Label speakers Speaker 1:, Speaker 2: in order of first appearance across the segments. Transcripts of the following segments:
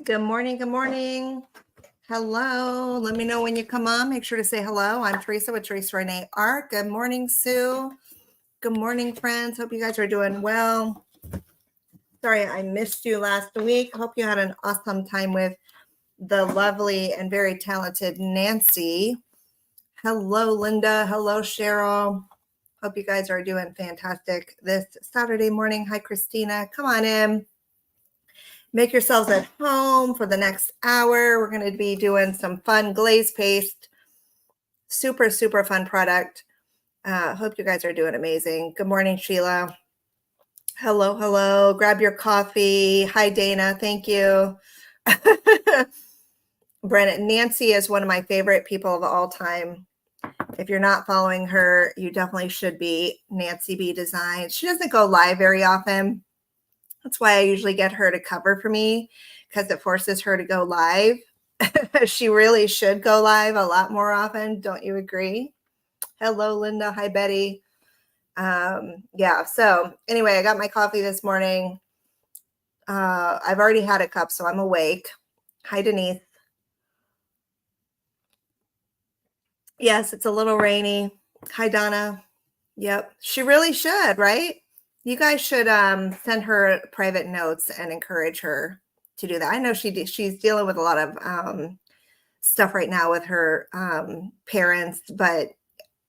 Speaker 1: Good morning. Good morning. Hello. Let me know when you come on. Make sure to say hello. I'm Teresa with Teresa Renee Art. Good morning, Sue. Good morning, friends. Hope you guys are doing well. Sorry, I missed you last week. Hope you had an awesome time with the lovely and very talented Nancy. Hello, Linda. Hello, Cheryl. Hope you guys are doing fantastic this Saturday morning. Hi, Christina. Come on in. Make yourselves at home for the next hour. We're going to be doing some fun glaze paste. Super, super fun product. Hope you guys are doing amazing. Good morning, Sheila. Hello, hello. Grab your coffee. Hi, Dana. Thank you. Brennan, Nancy is one of my favorite people of all time. If you're not following her, you definitely should be. Nancy B Design. She doesn't go live very often. That's why I usually get her to cover for me, because it forces her to go live. She really should go live a lot more often. Don't you agree? Hello, Linda. Hi, Betty. Yeah, so anyway, I got my coffee this morning. I've already had a cup, so I'm awake. Hi, Denise. Yes, it's a little rainy. Hi, Donna. Yep, she really should, right? You guys should send her private notes and encourage her to do that. I know she's dealing with a lot of stuff right now with her parents, but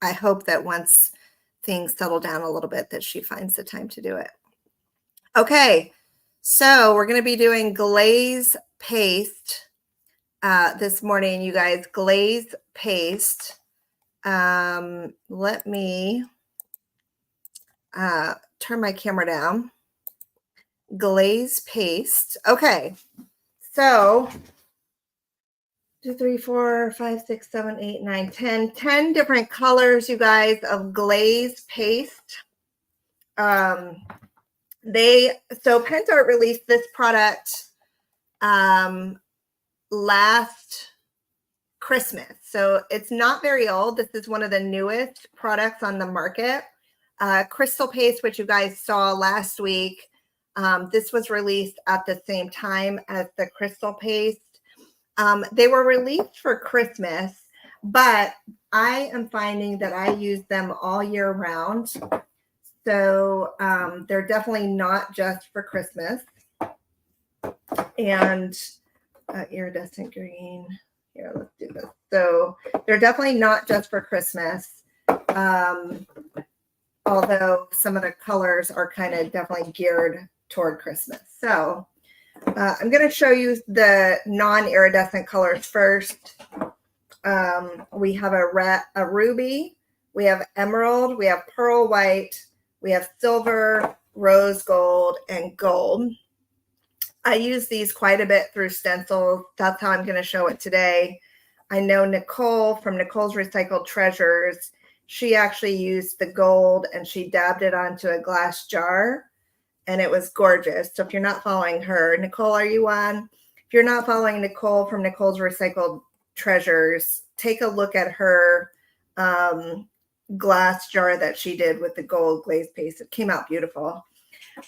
Speaker 1: I hope that once things settle down a little bit that she finds the time to do it. Okay, so we're going to be doing glaze paste this morning, you guys. Glaze paste. Let me turn my camera down. Glaze paste. Okay, so 2, 3, 4, 5, 6, 7, 8, 9, 10 different colors, you guys, of glaze paste. So Pentart released this product last Christmas, so it's not very old. This is one of the newest products on the market. Crystal paste, which you guys saw last week, this was released at the same time as the crystal paste. They were released for Christmas, but I am finding that I use them all year round. So they're definitely not just for Christmas. And iridescent green. Here, let's do this. So they're definitely not just for Christmas. Although some of the colors are kind of definitely geared toward Christmas. So I'm going to show you the non-iridescent colors first. We have a ruby, we have emerald, we have pearl white, we have silver, rose gold, and gold. I use these quite a bit through stencils. That's how I'm going to show it today. I know Nicole from Nicole's Recycled Treasures, she actually used the gold and she dabbed it onto a glass jar. And it was gorgeous. So if you're not following her, Nicole, are you on? If you're not following Nicole from Nicole's Recycled Treasures, take a look at her glass jar that she did with the gold glaze paste. It came out beautiful.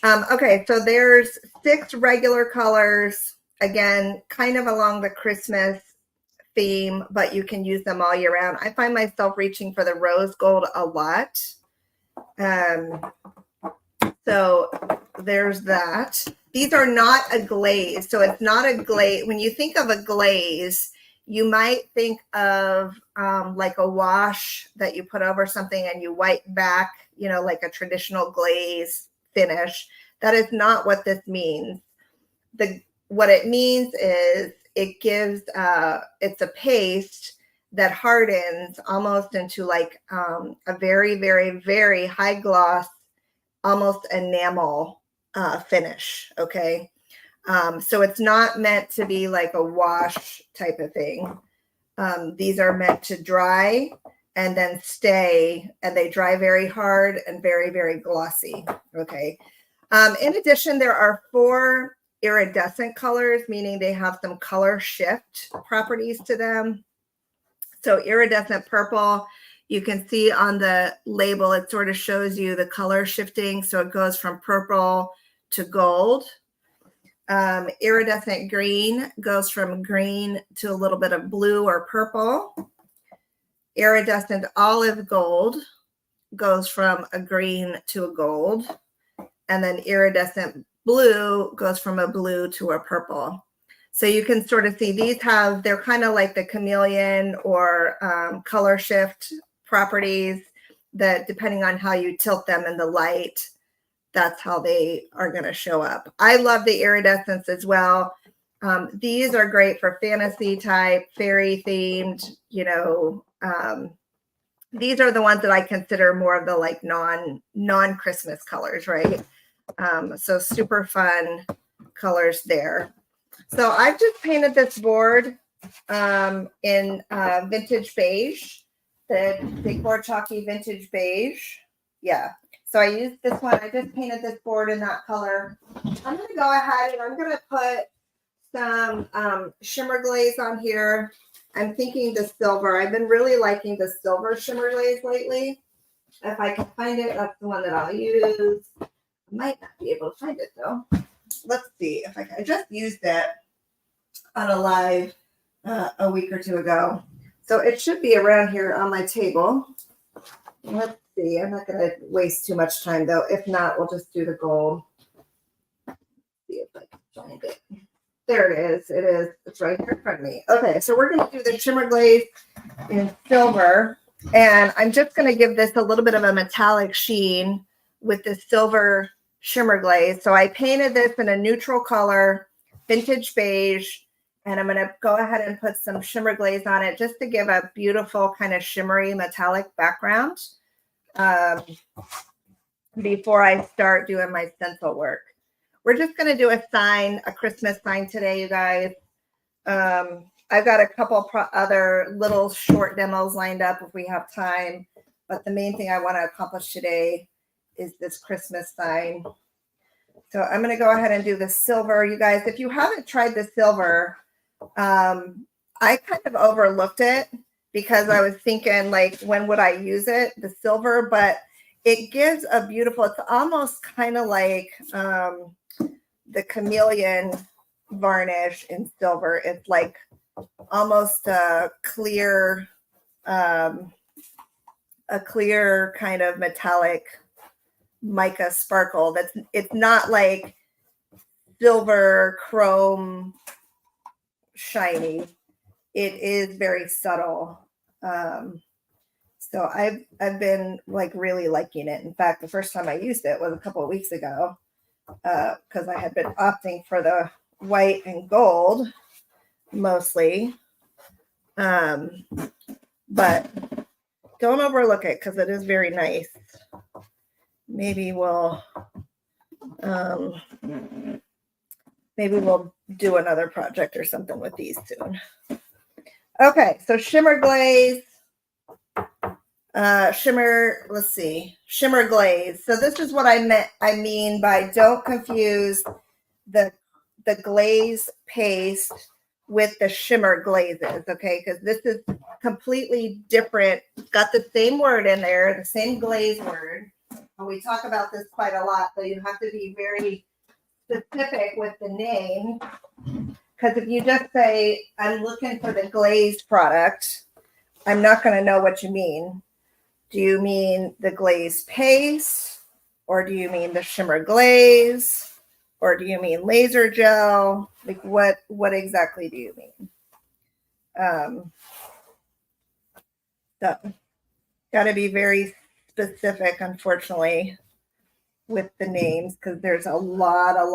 Speaker 1: Okay, so there's 6 regular colors. Again, kind of along the Christmas theme, but you can use them all year round. I find myself reaching for the rose gold a lot. So there's that. These are not a glaze. So it's not a glaze. When you think of a glaze, you might think of like a wash that you put over something and you wipe back, you know, like a traditional glaze finish. That is not what this means. What it means is it gives, it's a paste that hardens almost into like a very, very, very high gloss, almost enamel finish. Okay. So it's not meant to be like a wash type of thing. These are meant to dry and then stay, and they dry very hard and very, very glossy. Okay. In addition, there are 4 iridescent colors, meaning they have some color shift properties to them. So iridescent purple, you can see on the label, it sort of shows you the color shifting. So it goes from purple to gold. Iridescent green goes from green to a little bit of blue or purple. Iridescent olive gold goes from a green to a gold. And then iridescent blue goes from a blue to a purple. So you can sort of see they're kind of like the chameleon or color shift properties that depending on how you tilt them in the light, that's how they are going to show up. I love the iridescence as well. These are great for fantasy type, fairy themed, these are the ones that I consider more of the like non-Christmas colors, right? So super fun colors there. So I've just painted this board in vintage beige, the Decor Chalky vintage beige. Yeah. So I used this one. I just painted this board in that color. I'm going to go ahead and I'm going to put some shimmer glaze on here. I'm thinking the silver. I've been really liking the silver shimmer glaze lately. If I can find it, that's the one that I'll use. I might not be able to find it though. Let's see if I just used it on a live a week or two ago. So it should be around here on my table. Let's see. I'm not going to waste too much time though. If not, we'll just do the gold. Let's see if I can find it. There it is. It is. It's right here in front of me. Okay, so we're going to do the shimmer glaze in silver. And I'm just going to give this a little bit of a metallic sheen with the silver shimmer glaze. So I painted this in a neutral color, vintage beige, and I'm going to go ahead and put some shimmer glaze on it just to give a beautiful kind of shimmery metallic background before I start doing my stencil work. We're just going to do a Christmas sign today, you guys. I've got a couple other little short demos lined up if we have time. But the main thing I want to accomplish today is this Christmas sign. So I'm going to go ahead and do the silver. You guys, if you haven't tried the silver, I kind of overlooked it because I was thinking, like, when would I use it? The silver, but it gives a beautiful, it's almost kind of like the chameleon varnish in silver. It's like almost a clear kind of metallic mica sparkle. It's not like silver chrome shiny. It is very subtle. So I've been like really liking it. In fact, the first time I used it was a couple of weeks ago because I had been opting for the white and gold mostly. But don't overlook it because it is very nice. Maybe we'll do another project or something with these soon. Okay, so shimmer glaze. Shimmer glaze. So this is what I mean by don't confuse the glaze paste with the shimmer glazes, okay? Because this is completely different. It's got the same word in there, the same glaze word. And we talk about this quite a lot, so you have to be very specific with the name. Because if you just say, I'm looking for the glaze product, I'm not going to know what you mean. Do you mean the glaze paste? Or do you mean the shimmer glaze? Or do you mean laser gel? Like what exactly do you mean? So got to be very specific, unfortunately, with the names because there's a lot of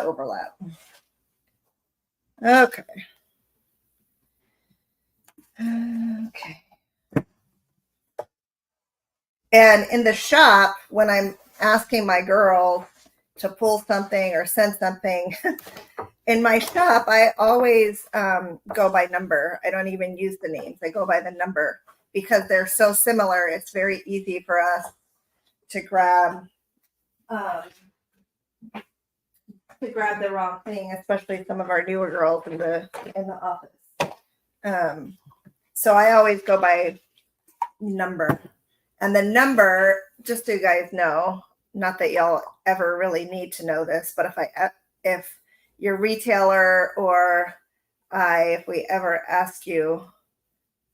Speaker 1: overlap. Okay. And in the shop, when I'm asking my girls to pull something or send something, in my shop, I always go by number. I don't even use the names. I go by the number because they're so similar. It's very easy for us to grab the wrong thing, especially some of our newer girls in the office. So I always go by number. And the number, just so you guys know, not that y'all ever really need to know this, but if I if your retailer or if we ever ask you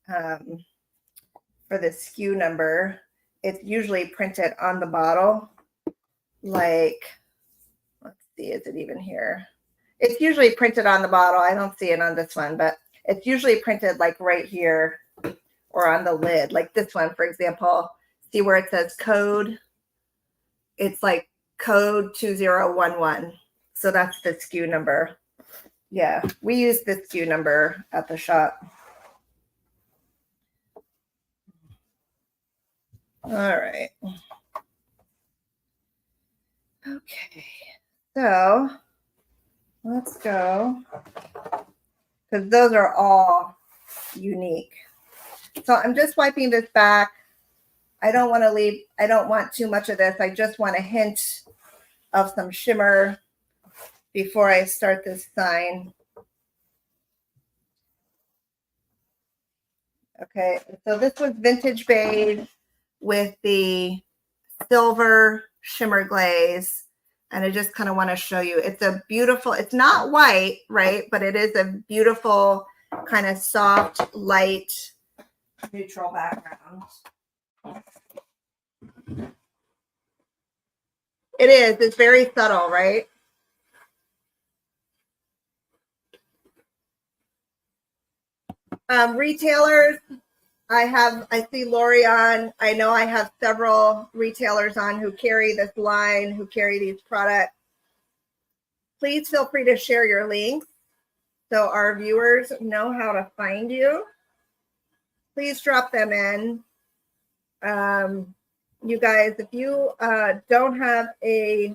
Speaker 1: for the SKU number, it's usually printed on the bottle. Like, let's see, is it even here? It's usually printed on the bottle. I don't see it on this one, but it's usually printed like right here or on the lid. Like this one, for example, see where it says code? It's like code 2011. So that's the SKU number. Yeah, we use the SKU number at the shop. All right. Okay, so let's go, because those are all unique. So I'm just wiping this back. I don't want too much of this. I just want a hint of some shimmer before I start this sign. Okay, so this was vintage beige with the silver shimmer glaze. And I just kind of want to show you, it's a beautiful, it's not white, right? But it is a beautiful kind of soft, light, neutral background. It is, it's very subtle, right? Retailers, I see Lori on. I know I have several retailers on who carry this line, who carry these products. Please feel free to share your links so our viewers know how to find you. Please drop them in. You guys, if you don't have a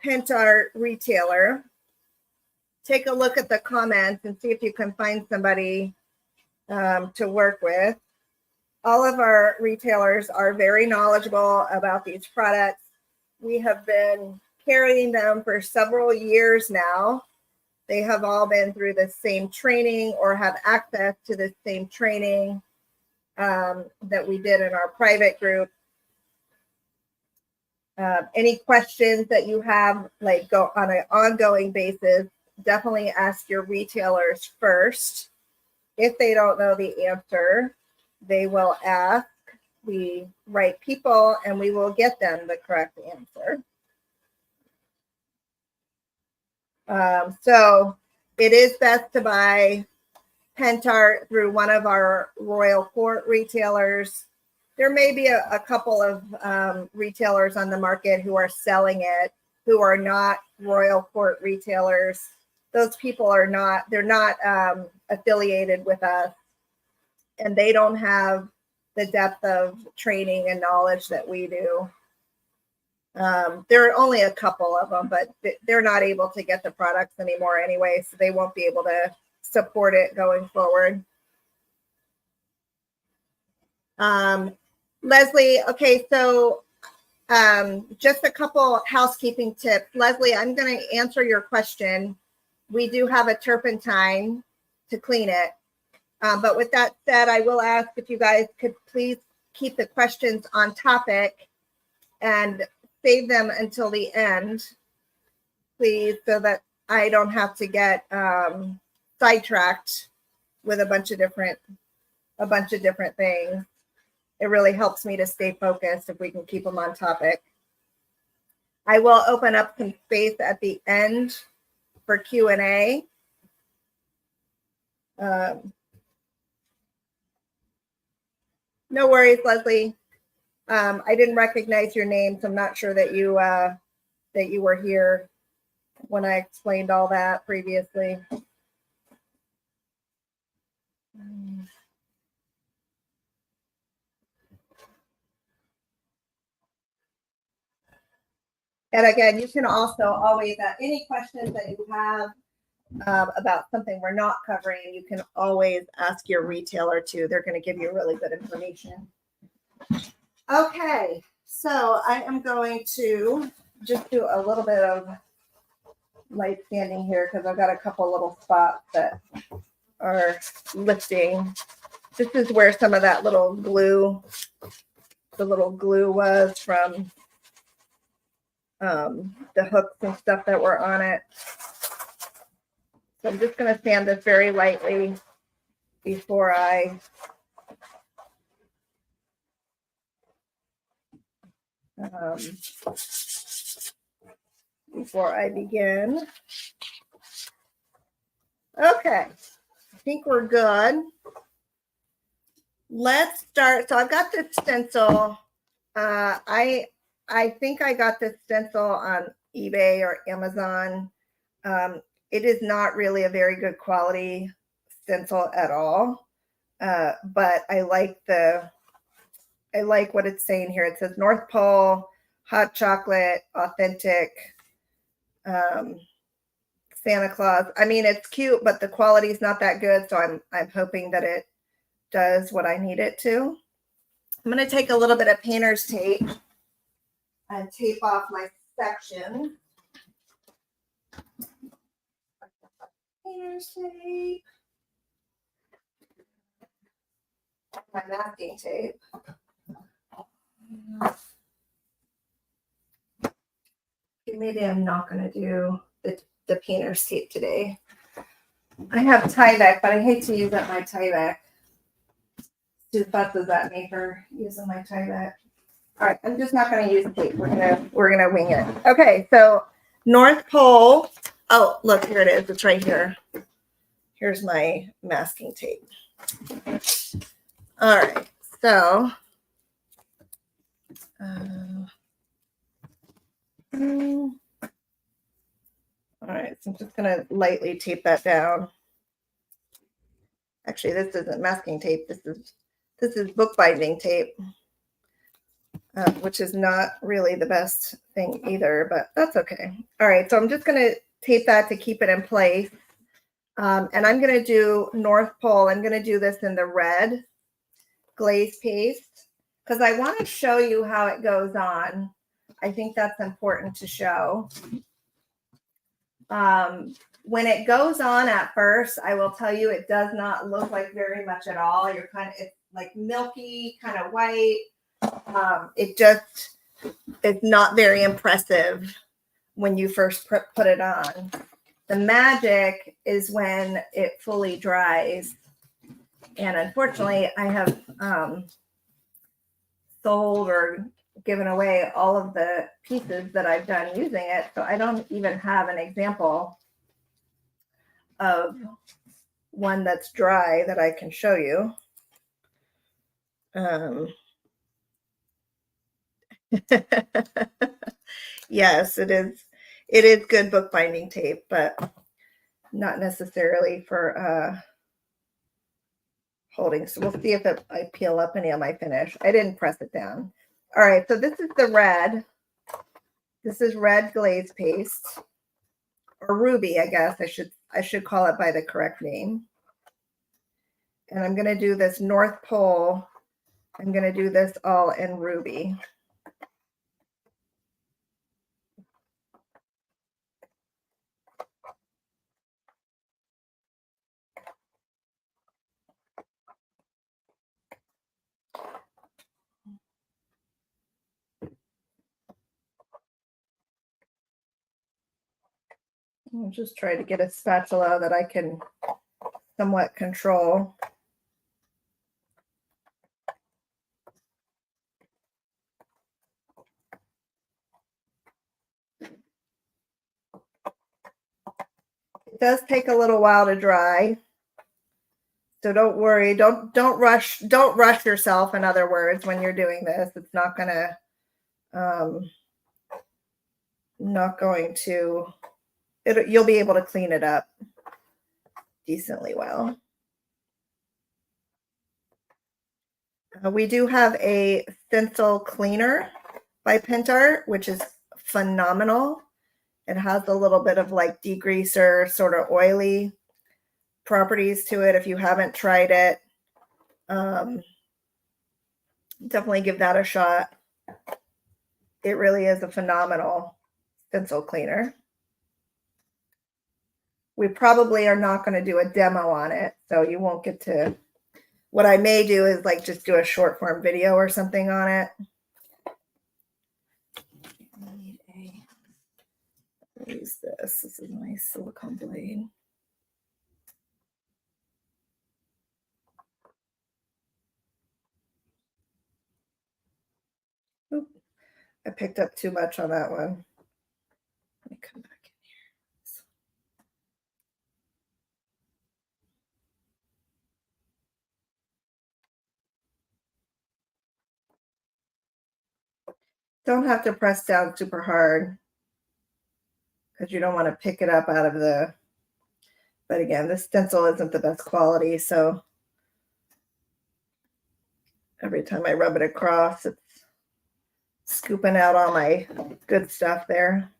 Speaker 1: Pentart retailer, take a look at the comments and see if you can find somebody to work with. All of our retailers are very knowledgeable about these products. We have been carrying them for several years now. They have all been through the same training or have access to the same training that we did in our private group. Any questions that you have, like go on an ongoing basis, definitely ask your retailers first. If they don't know the answer, they will ask the right people and we will get them the correct answer. So it is best to buy Pentart through one of our Royal Court retailers. There may be a couple of retailers on the market who are selling it, who are not Royal Court retailers. Those people are not, they're not affiliated with us, and they don't have the depth of training and knowledge that we do. There are only a couple of them, but they're not able to get the products anymore anyway, so they won't be able to support it going forward. Leslie, okay, so just a couple housekeeping tips. Leslie, I'm going to answer your question. We do have a turpentine to clean it. But with that said, I will ask if you guys could please keep the questions on topic and save them until the end, please, so that I don't have to get sidetracked with a bunch of different things. It really helps me to stay focused if we can keep them on topic. I will open up some space at the end for Q&A. No worries, Leslie. I didn't recognize your name, so I'm not sure that you were here when I explained all that previously. And again, you can also always, any questions that you have about something we're not covering, you can always ask your retailer too. They're going to give you really good information. Okay, so I am going to just do a little bit of light sanding here because I've got a couple little spots that are lifting. This is where some of that little glue, the little glue was from the hooks and stuff that were on it. So I'm just going to sand this very lightly before I begin. Okay, I think we're good. Let's start. So I've got this stencil. I think I got this stencil on eBay or Amazon. It is not really a very good quality stencil at all, but I like what it's saying here. It says North Pole, hot chocolate, authentic, Santa Claus. I mean, it's cute, but the quality is not that good. So I'm hoping that it does what I need it to. I'm going to take a little bit of painter's tape and tape off my section. Painter's tape. My masking tape. Maybe I'm not going to do the painter's tape today. I have Tyvek, but I hate to use up my Tyvek. Two fusses at me for using my Tyvek. All right, I'm just not going to use tape. We're gonna wing it. Okay, so North Pole. Oh, look, here it is. It's right here. Here's my masking tape. All right, so all right, so I'm just going to lightly tape that down. Actually, this isn't masking tape. This is bookbinding tape, which is not really the best thing either, but that's okay. All right, so I'm just going to tape that to keep it in place. And I'm going to do North Pole. I'm going to do this in the red glaze paste because I want to show you how it goes on. I think that's important to show. When it goes on at first, I will tell you it does not look like very much at all. It's like milky, kind of white. It's not very impressive when you first put it on. The magic is when it fully dries. And unfortunately, I have sold or given away all of the pieces that I've done using it. So I don't even have an example of one that's dry that I can show you. Yes, it is. It is good bookbinding tape, but not necessarily for holding. So we'll see if I peel up any of my finish. I didn't press it down. All right, so this is the red. This is red glaze paste, or ruby, I guess. I should call it by the correct name. And I'm going to do this North Pole. I'm going to do this all in ruby. I'll just try to get a spatula that I can somewhat control. It does take a little while to dry. So don't worry. Don't rush yourself, in other words, when you're doing this. It's not gonna you'll be able to clean it up decently well. We do have a stencil cleaner by Pentart, which is phenomenal. It has a little bit of like degreaser, sort of oily properties to it. If you haven't tried it, definitely give that a shot. It really is a phenomenal stencil cleaner. We probably are not going to do a demo on it, so you won't get to. What I may do is like just do a short form video or something on it. I need a Use this. This is my silicone blade. Oop, I picked up too much on that one. Let me come back in here. Don't have to press down super hard because you don't want to pick it up out of the, but again, this stencil isn't the best quality, so every time I rub it across, it's scooping out all my good stuff there.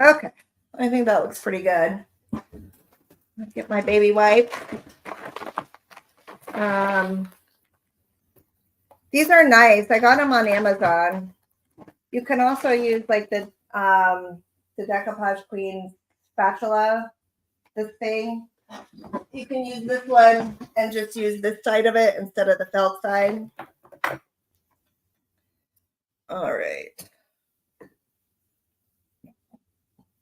Speaker 1: Okay, I think that looks pretty good. Let's get my baby wipe. These are nice. I got them on Amazon. You can also use like the Decoupage Queen spatula, this thing. You can use this one and just use this side of it instead of the felt side. All right.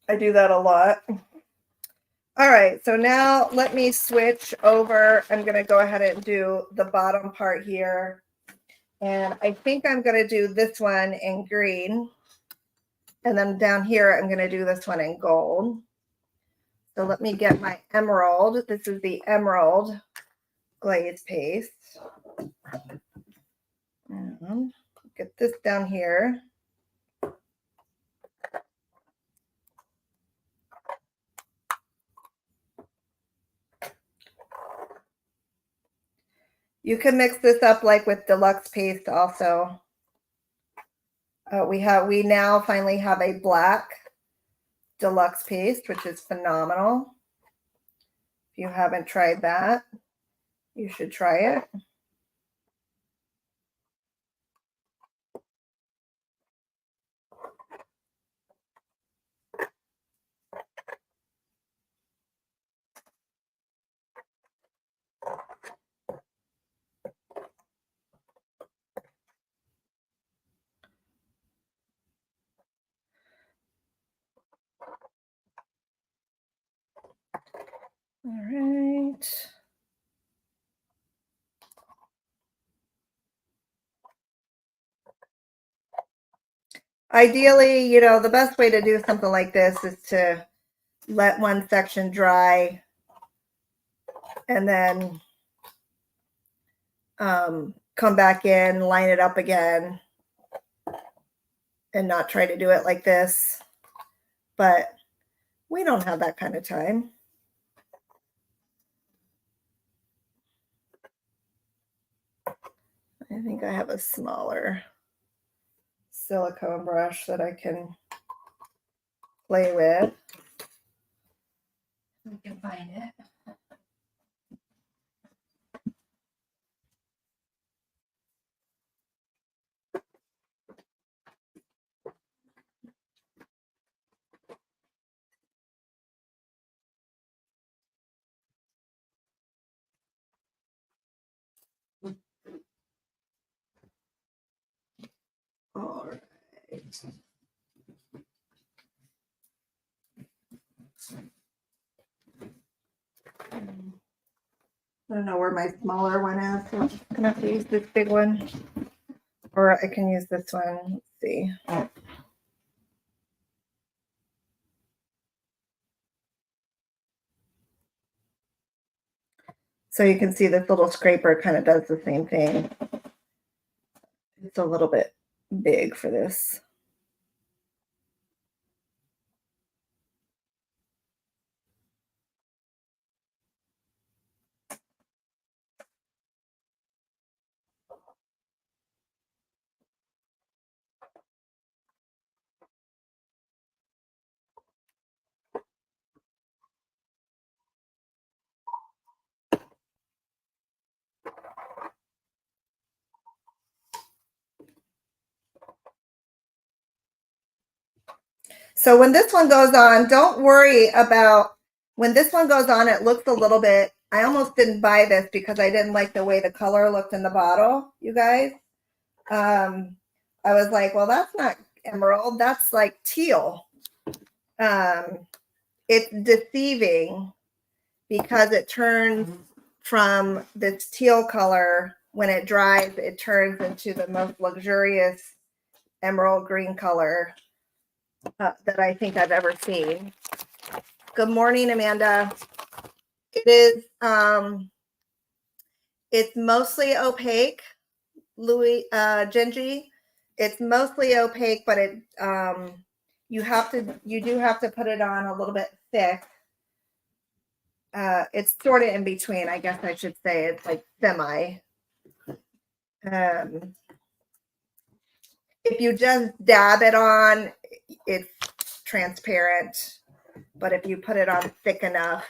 Speaker 1: I do that a lot. All right, so now let me switch over. I'm going to go ahead and do the bottom part here. And I think I'm going to do this one in green. And then down here, I'm going to do this one in gold. So let me get my emerald. This is the emerald glaze paste. And get this down here. You can mix this up like with deluxe paste also. We now finally have a black deluxe paste, which is phenomenal. If you haven't tried that, you should try it. All right. Ideally, you know, the best way to do something like this is to let one section dry and then come back in, line it up again, and not try to do it like this. But we don't have that kind of time. I think I have a smaller silicone brush that I can play with. I can find it. All right. I don't know where my smaller one is, so I'm just gonna have to use this big one. Or I can use this one. Let's see. So you can see this little scraper kind of does the same thing. It's a little bit big for this. So when this one goes on, don't worry about when this one goes on, it looks a little bit, I almost didn't buy this because I didn't like the way the color looked in the bottle, you guys. I was like, well, that's not emerald, that's like teal. It's deceiving because it turns from this teal color. When it dries, it turns into the most luxurious emerald green color that I think I've ever seen. Good morning, Amanda. It is, it's mostly opaque, Genji. It's mostly opaque, but it, you do have to put it on a little bit thick. It's sort of in between, I guess I should say. It's like semi. If you just dab it on, it's transparent. But if you put it on thick enough,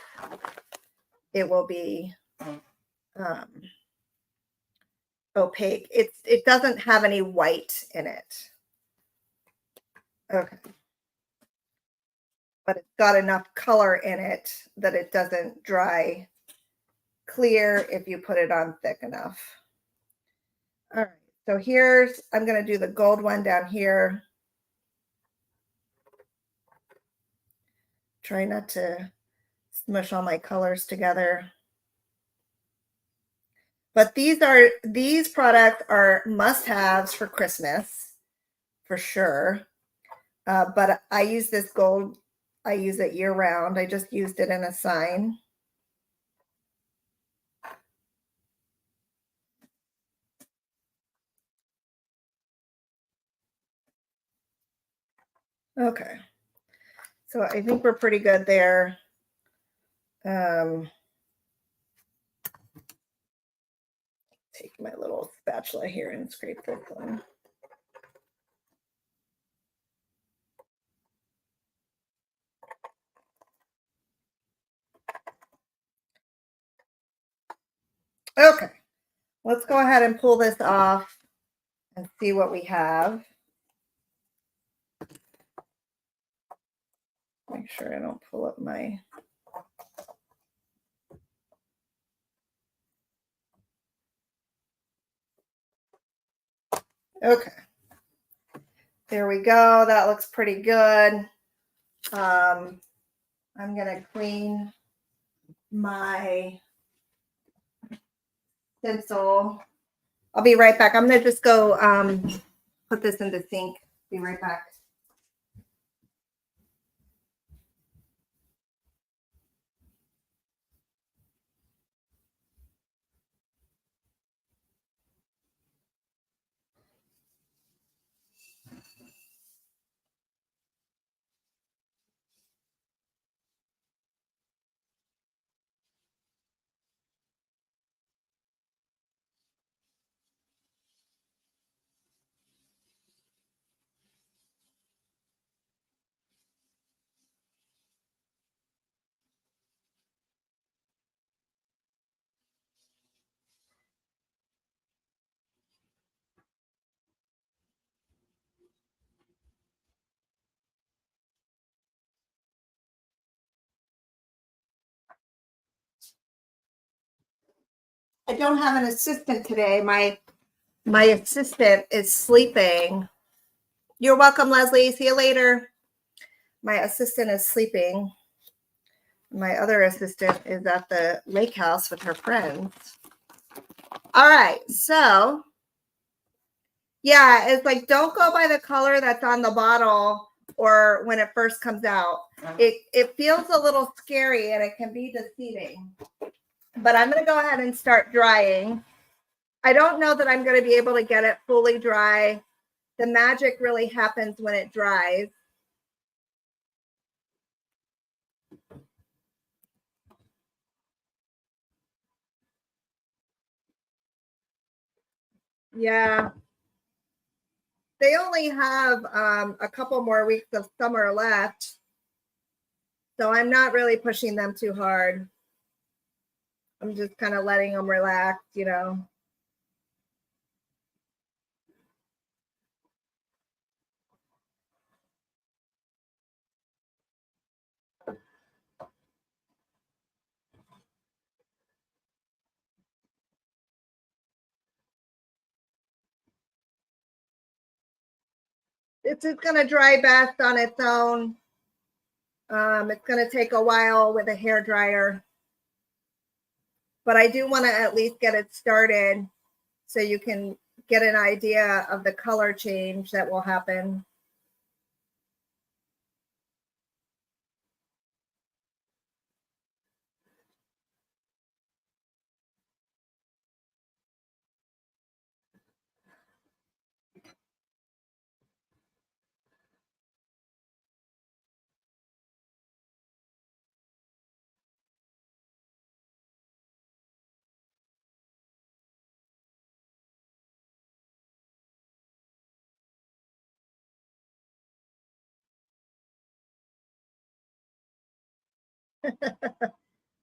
Speaker 1: it will be opaque. It doesn't have any white in it. Okay. But it's got enough color in it that it doesn't dry clear if you put it on thick enough. All right. So here's, I'm going to do the gold one down here. Try not to smush all my colors together. But these products are must-haves for Christmas, for sure. But I use this gold, I use it year-round. I just used it in a sign. Okay. So I think we're pretty good there. Take my little spatula here and scrape this one. Okay, let's go ahead and pull this off and see what we have. Make sure I don't pull up my... Okay. There we go. That looks pretty good. I'm going to clean my stencil. I'll be right back. I'm going to just go put this in the sink. Be right back. I don't have an assistant today. My assistant is sleeping. You're welcome, Leslie. See you later. My assistant is sleeping. My other assistant is at the lake house with her friends. All right, so yeah, it's like don't go by the color that's on the bottle or when it first comes out. It feels a little scary and it can be deceiving. But I'm going to go ahead and start drying. I don't know that I'm going to be able to get it fully dry. The magic really happens when it dries. Yeah. They only have a couple more weeks of summer left. So I'm not really pushing them too hard. I'm just kind of letting them relax, you know. It's just going to dry best on its own. It's going to take a while with a hair dryer, but I do want to at least get it started so you can get an idea of the color change that will happen.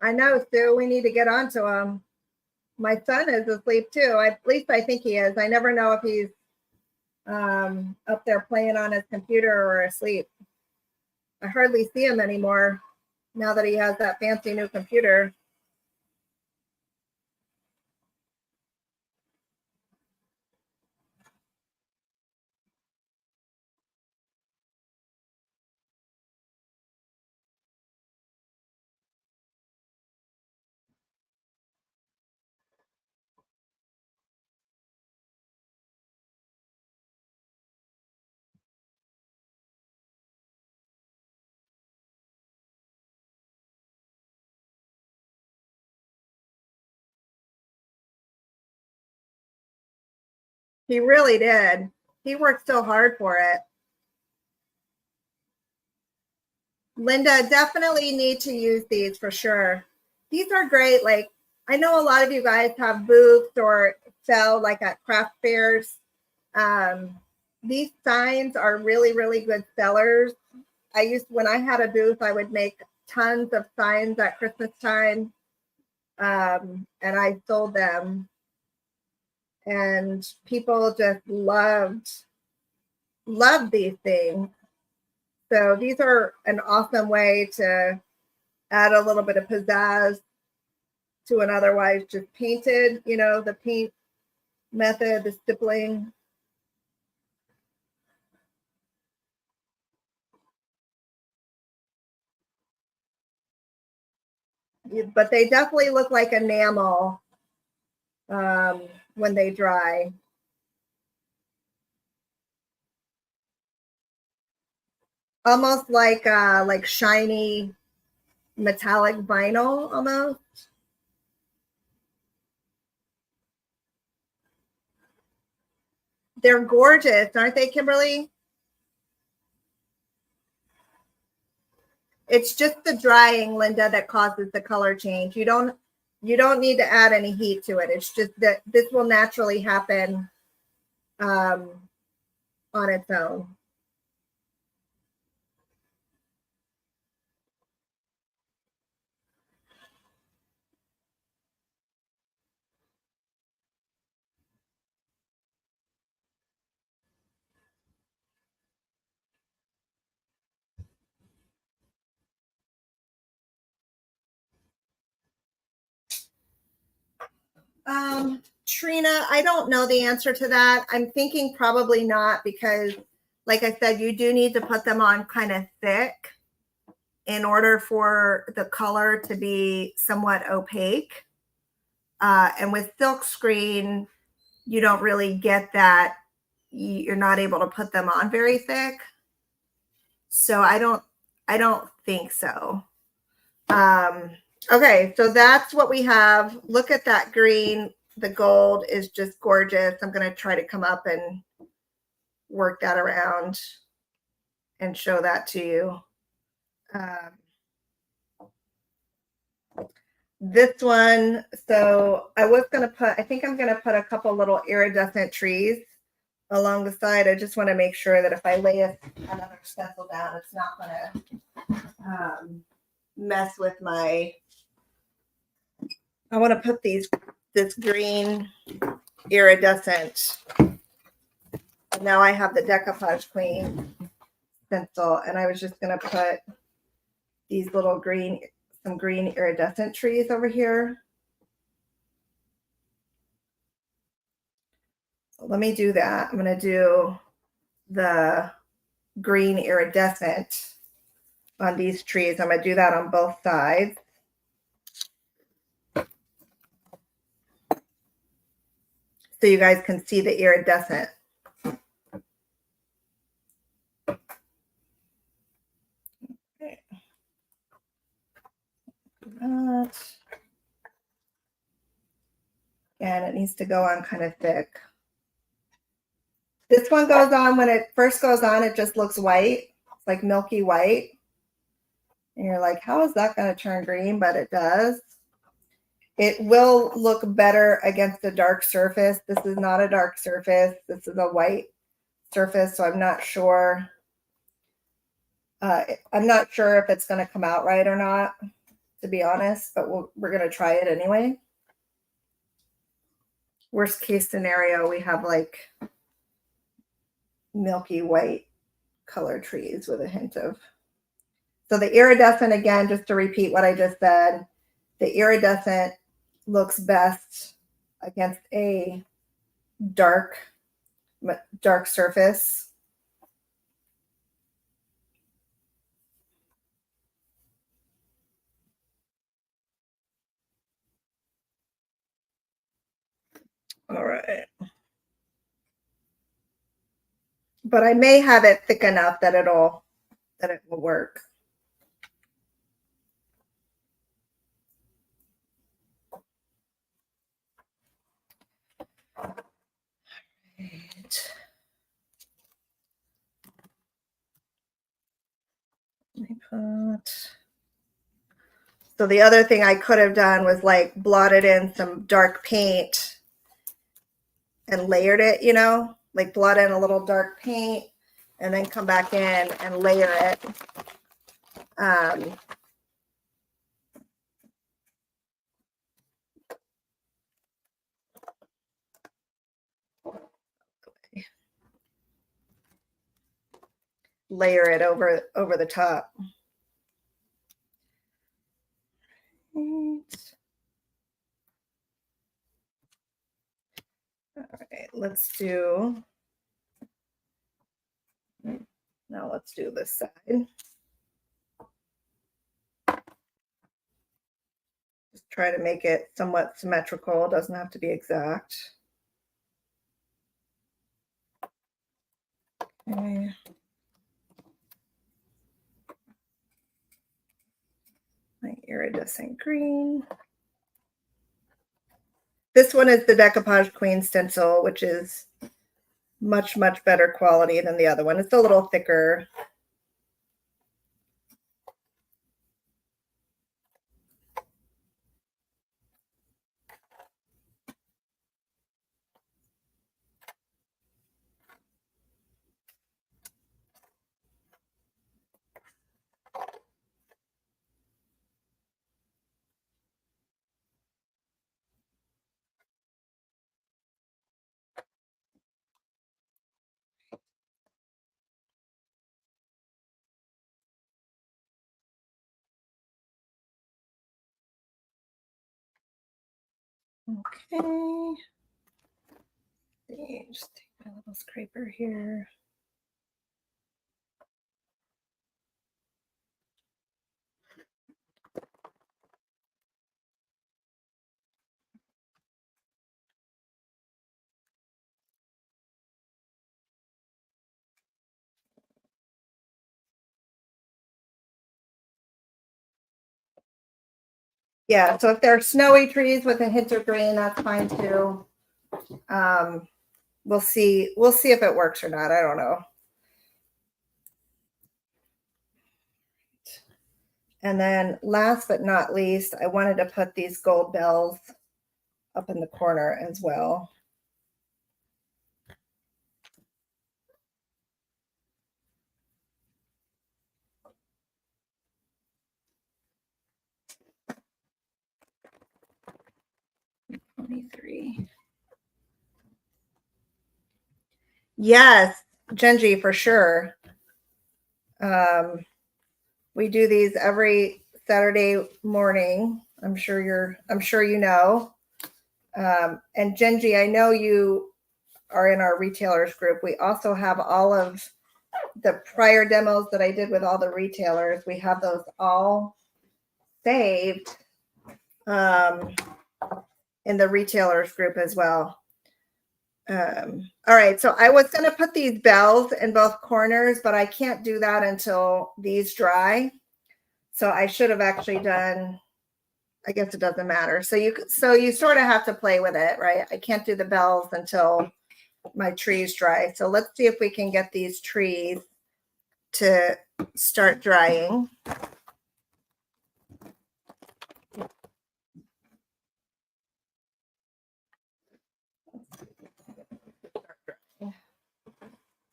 Speaker 1: I know, Sue, we need to get onto him. My son is asleep too. At least I think he is. I never know if he's up there playing on his computer or asleep. I hardly see him anymore now that he has that fancy new computer. He really did. He worked so hard for it. Linda, definitely need to use these for sure. These are great. Like, I know a lot of you guys have booths or sell like at craft fairs. These signs are really, really good sellers. When I had a booth, I would make tons of signs at Christmas time. And I sold them. And people just loved these things. So these are an awesome way to add a little bit of pizzazz to an otherwise just painted, the paint method, the stippling. But they definitely look like enamel when they dry. Almost like shiny metallic vinyl almost. They're gorgeous, aren't they, Kimberly? It's just the drying, Linda, that causes the color change. You don't need to add any heat to it. It's just that this will naturally happen on its own. Trina, I don't know the answer to that. I'm thinking probably not because, like I said, you do need to put them on kind of thick in order for the color to be somewhat opaque. And with silk screen, you don't really get that. You're not able to put them on very thick. So I don't think so. Okay, so that's what we have. Look at that green. The gold is just gorgeous. I'm going to try to come up and work that around and show that to you. This one, so I think I'm going to put a couple little iridescent trees along the side. I just want to make sure that if I lay another stencil down, it's not going to mess with I want to put this green iridescent. Now I have the Decoupage Queen stencil, and I was just going to put these little some green iridescent trees over here. So let me do that. I'm going to do green iridescent on these trees. I'm going to do that on both sides. So you guys can see the iridescent. Okay. That. And it needs to go on kind of thick. This one goes on, when it first goes on, it just looks white. It's like milky white. And you're like, how is that going to turn green? But it does. It will look better against a dark surface. This is not a dark surface. This is a white surface. So I'm not sure. I'm not sure if it's going to come out right or not, to be honest, but we're going to try it anyway. Worst case scenario, we have like milky white color trees with a hint of. So the iridescent, again, just to repeat what I just said, the iridescent looks best against a dark surface. All right. But I may have it thick enough that it will work. Right. Let me put. So the other thing I could have done was like blotted in some dark paint and layered it, you know, like blot in a little dark paint and then come back in and layer it. Layer it over the top. Right. All right, let's do. Now let's do this side. Just try to make it somewhat symmetrical. It doesn't have to be exact. Okay. My iridescent green. This one is the Decoupage Queen stencil, which is much, much better quality than the other one. It's a little thicker. Okay. Just take my little scraper here. Yeah, so if they're snowy trees with a hint of green, that's fine too. We'll see if it works or not. I don't know. And then last but not least, I wanted to put these gold bells up in the corner as well. $23. Yes, Genji, for sure. We do these every Saturday morning. I'm sure you know. And Genji, I know you are in our retailers group. We also have all of the prior demos that I did with all the retailers. We have those all saved in the retailers group as well. All right, so I was going to put these bells in both corners, but I can't do that until these dry. So I should have actually done, I guess it doesn't matter. So you sort of have to play with it, right? I can't do the bells until my trees dry. So let's see if we can get these trees to start drying.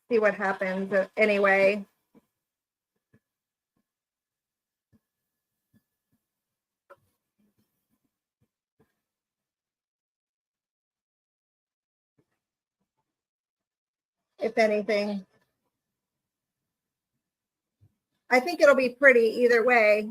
Speaker 1: See what happens anyway. If anything, I think it'll be pretty either way.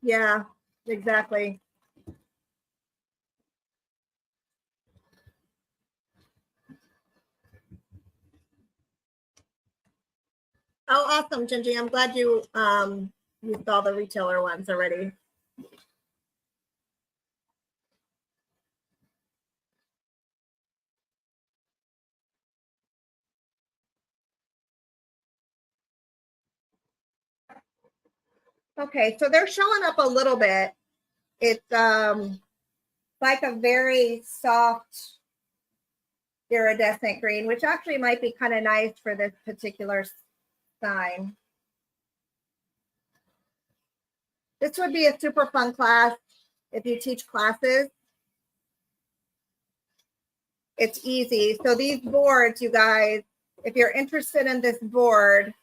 Speaker 1: Yeah, exactly. Oh, awesome, Gingy. I'm glad you used all the retailer ones already. Okay, so they're showing up a little bit. It's like a very soft iridescent green, which actually might be kind of nice for this particular sign. This would be a super fun class if you teach classes. It's easy. So these boards, you guys, if you're interested in this board,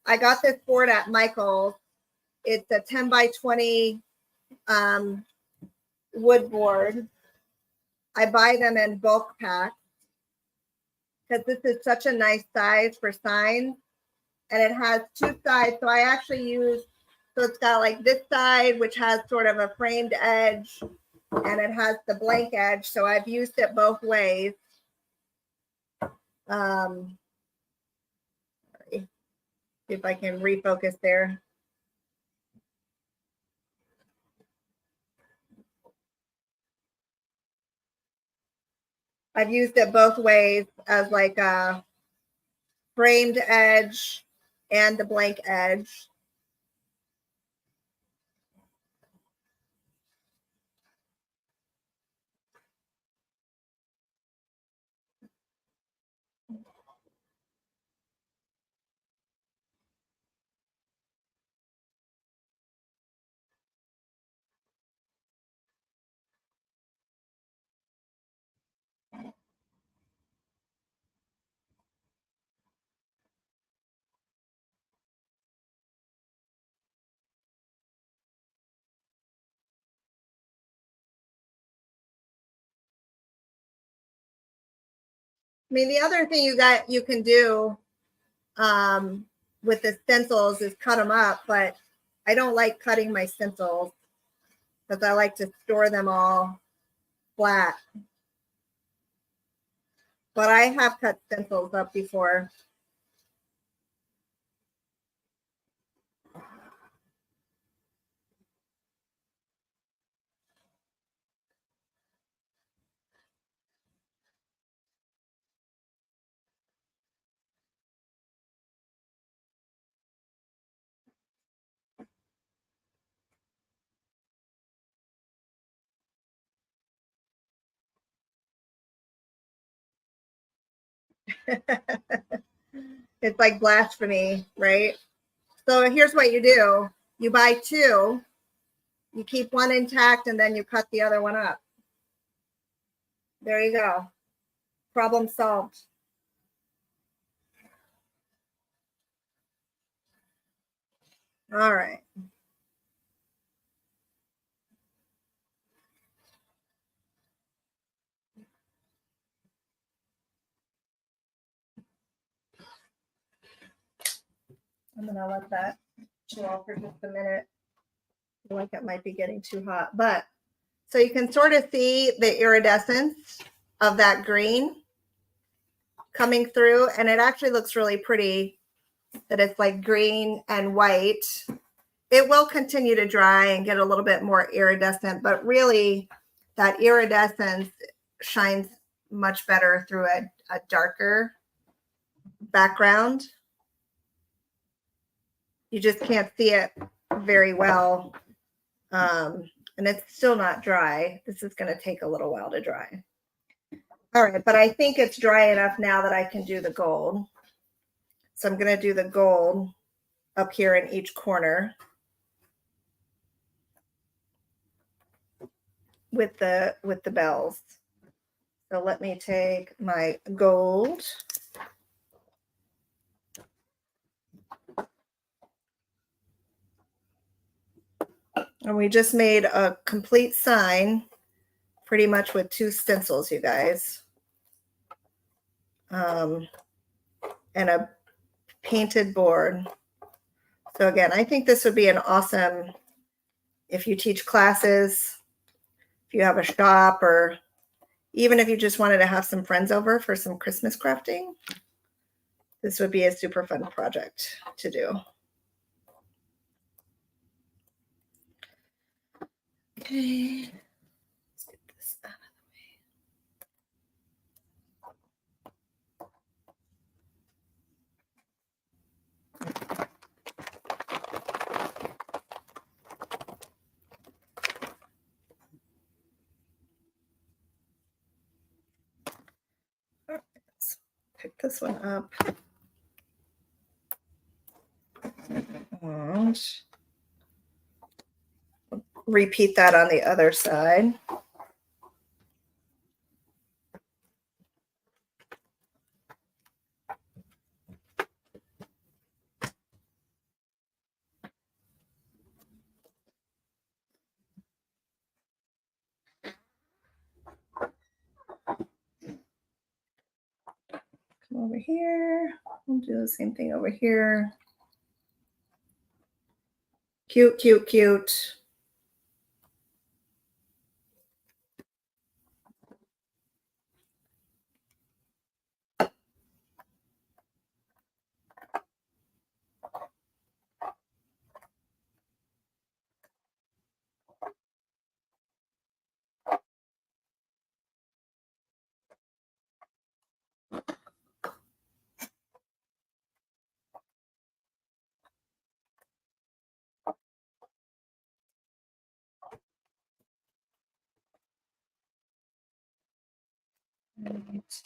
Speaker 1: I got this board at Michael's. It's a 10 by 20 wood board. I buy them in bulk packs because this is such a nice size for signs. And it has two sides. So I actually use, so it's got like this side, which has sort of a framed edge, and it has the blank edge. So I've used it both ways. See if I can refocus there. I've used it both ways as like a framed edge and the blank edge. I mean, the other thing you can do with the stencils is cut them up, but I don't like cutting my stencils because I like to store them all flat. But I have cut stencils up before. It's like blasphemy, right? So here's what you do. You buy two, you keep one intact, and then you cut the other one up. There you go. Problem solved. All right. I'm gonna let that chill for just a minute. I feel like it might be getting too hot, but so you can sort of see the iridescence of that green coming through, and it actually looks really pretty that it's like green and white. It will continue to dry and get a little bit more iridescent, but really that iridescence shines much better through a darker background. You just can't see it very well. And it's still not dry. This is going to take a little while to dry. All right, but I think it's dry enough now that I can do the gold. So I'm going to do the gold up here in each corner with the bells. So let me take my gold. And we just made a complete sign pretty much with 2 stencils, you guys. And a painted board. So again, I think this would be an awesome, if you teach classes, if you have a shop, or even if you just wanted to have some friends over for some Christmas crafting, this would be a super fun project to do. Okay, let's get this out of the way. All right, let's pick this one up. And repeat that on the other side. Come over here. We'll do the same thing over here. Cute, cute, cute. Right.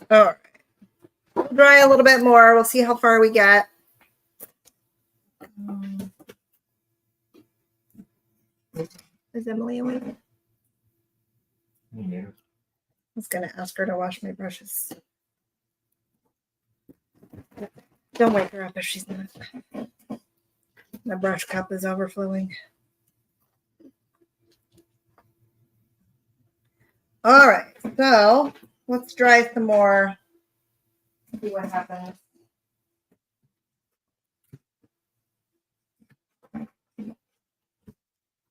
Speaker 1: All right. We'll dry a little bit more. We'll see how far we get. Is Emily awake? Yeah. I was going to ask her to wash my brushes. Don't wake her up if she's not. My brush cup is overflowing. All right, so let's dry some more. See what happens.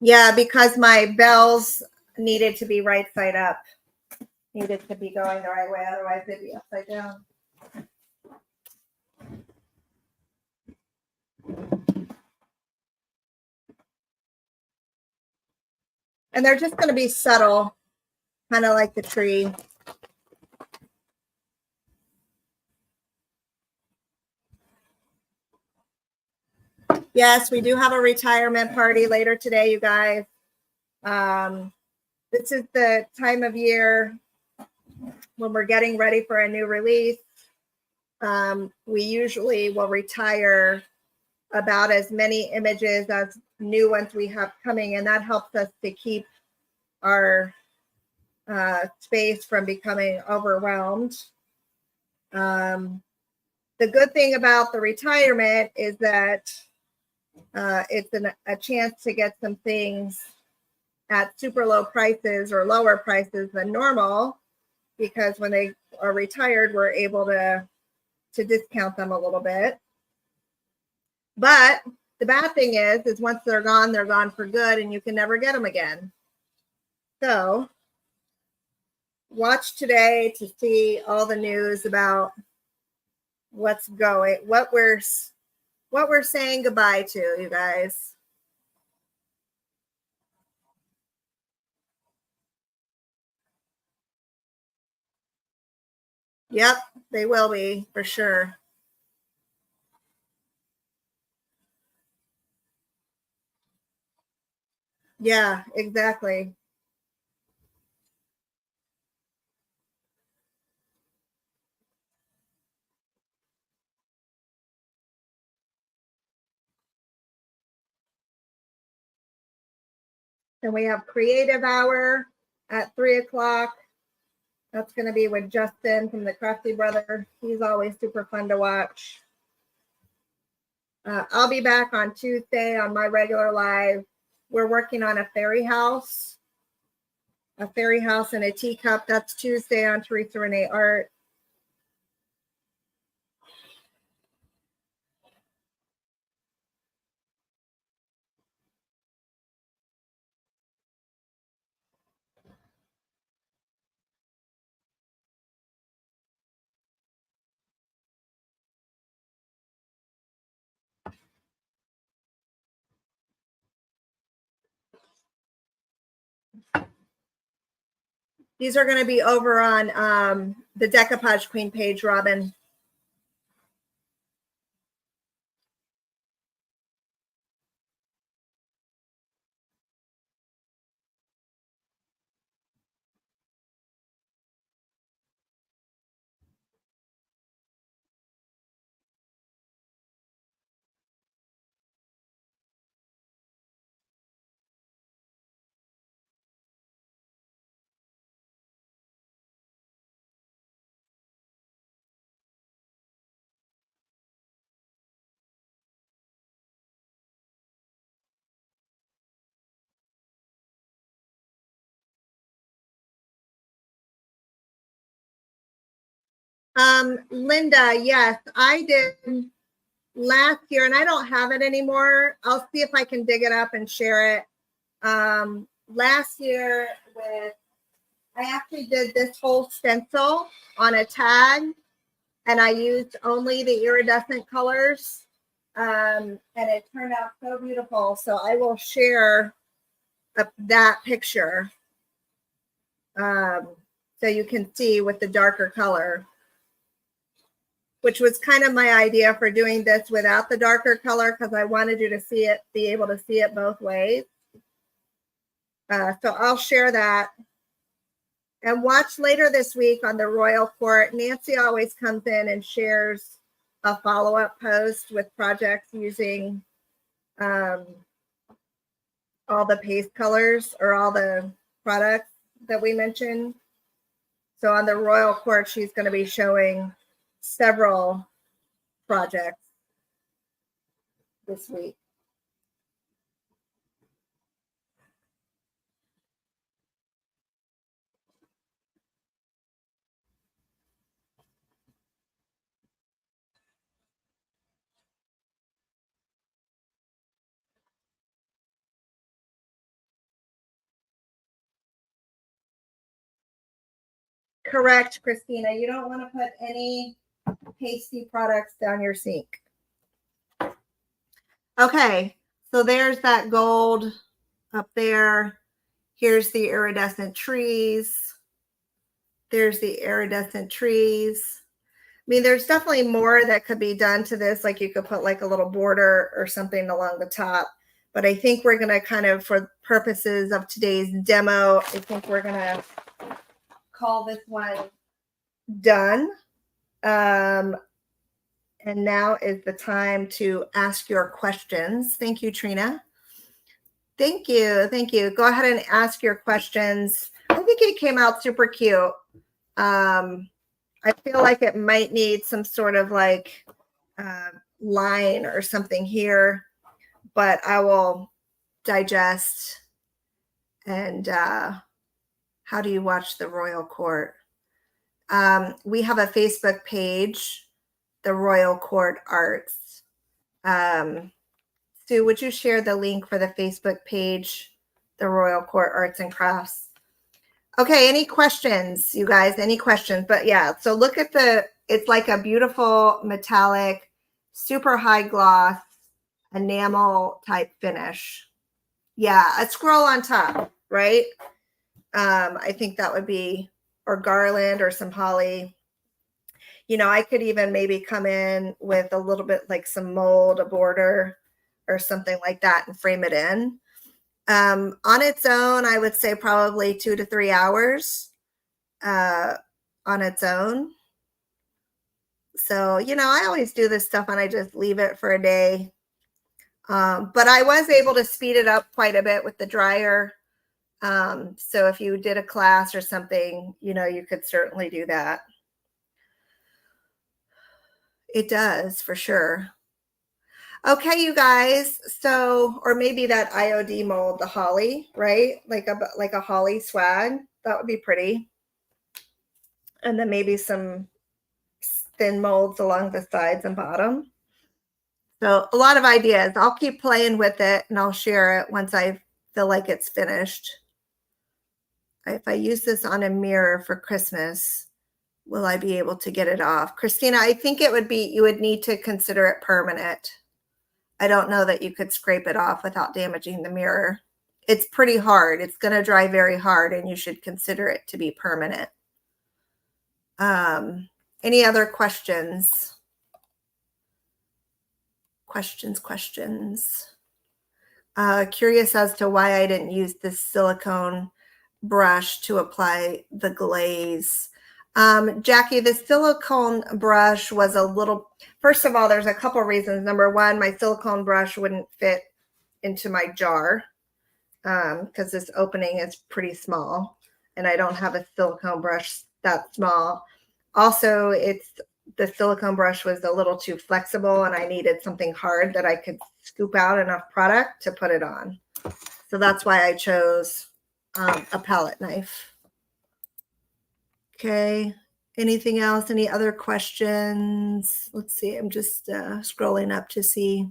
Speaker 1: Yeah, because my bells needed to be right side up. Needed to be going the right way, otherwise they'd be upside down. And they're just going to be subtle, kind of like the tree. Yes, we do have a retirement party later today, you guys. This is the time of year when we're getting ready for a new release. We usually will retire about as many images as new ones we have coming, and that helps us to keep our space from becoming overwhelmed. The good thing about the retirement is that it's a chance to get some things at super low prices or lower prices than normal, because when they are retired, we're able to discount them a little bit. But the bad thing is once they're gone for good, and you can never get them again. So watch today to see all the news about what we're saying goodbye to, you guys. Yep, they will be for sure. Yeah, exactly. Then we have creative hour at 3 o'clock. That's going to be with Justin from the Crafty Brother. He's always super fun to watch. I'll be back on Tuesday on my regular live. We're working on a fairy house and a teacup. That's Tuesday on Teresa Renee Art. These are going to be over on the Decoupage Queen page, Robin. Linda, yes, I did last year, and I don't have it anymore. I'll see if I can dig it up and share it. Last year I actually did this whole stencil on a tag, and I used only the iridescent colors. And it turned out so beautiful. So I will share that picture so you can see with the darker color, which was kind of my idea for doing this without the darker color, because I wanted you to be able to see it both ways. So I'll share that. And watch later this week on the Royal Court. Nancy always comes in and shares a follow-up post with projects using all the paste colors or all the products that we mentioned. So on the Royal Court, she's going to be showing several projects this week. Correct, Christina. You don't want to put any pasty products down your sink. Okay, so there's that gold up there. Here's the iridescent trees. There's the iridescent trees. I mean, there's definitely more that could be done to this. Like you could put like a little border or something along the top. But I think we're going to kind of, for purposes of today's demo, I think we're going to call this one done. And now is the time to ask your questions. Thank you, Trina. Thank you. Thank you. Go ahead and ask your questions. I think it came out super cute. I I feel like it might need some sort of like line or something here, but I will digest. And how do you watch the Royal Court? We have a Facebook page, the Royal Court Arts. Sue, would you share the link for the Facebook page, the Royal Court Arts and Crafts? Okay, any questions, you guys? Any questions? But yeah, so look at it's like a beautiful metallic, super high gloss, enamel type finish. Yeah, a scroll on top, right? I think that would be, or garland or some holly. You know, I could even maybe come in with a little bit like some mold, a border or something like that and frame it in. On its own, I would say probably 2 to 3 hours on its own. So, you know, I always do this stuff and I just leave it for a day. But I was able to speed it up quite a bit with the dryer. So if you did a class or something, you know, you could certainly do that. It does for sure. Okay, you guys. So, or maybe that IOD mold, the holly, right? Like a holly swag. That would be pretty. And then maybe some thin molds along the sides and bottom. So a lot of ideas. I'll keep playing with it and I'll share it once I feel like it's finished. If I use this on a mirror for Christmas, will I be able to get it off? Christina, I think it would be, you would need to consider it permanent. I don't know that you could scrape it off without damaging the mirror. It's pretty hard. It's going to dry very hard and you should consider it to be permanent. Any other questions? Questions. Curious as to why I didn't use this silicone brush to apply the glaze. Jackie, the silicone brush was a little, first of all, there's a couple reasons. Number one, my silicone brush wouldn't fit into my jar because this opening is pretty small and I don't have a silicone brush that small. Also, the silicone brush was a little too flexible and I needed something hard that I could scoop out enough product to put it on. So that's why I chose a palette knife. Okay, anything else? Any other questions? Let's see, I'm just scrolling up to see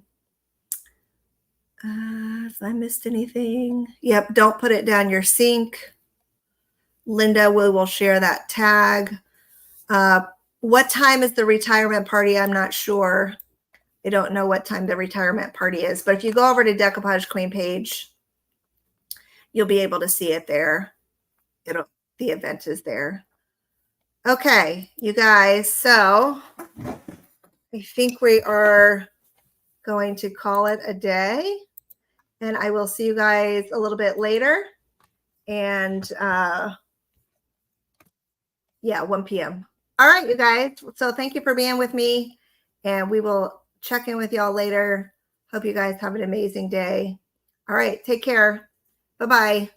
Speaker 1: if I missed anything. Yep, don't put it down your sink. Linda, we will share that tag. What time is the retirement party? I'm not sure. I don't know what time the retirement party is, but if you go over to Decoupage Queen page, you'll be able to see it there. The event is there. Okay, you guys, so I think we are going to call it a day and I will see you guys a little bit later. And yeah, 1 p.m. All right, you guys. So thank you for being with me and we will check in with y'all later. Hope you guys have an amazing day. All right, take care. Bye-bye.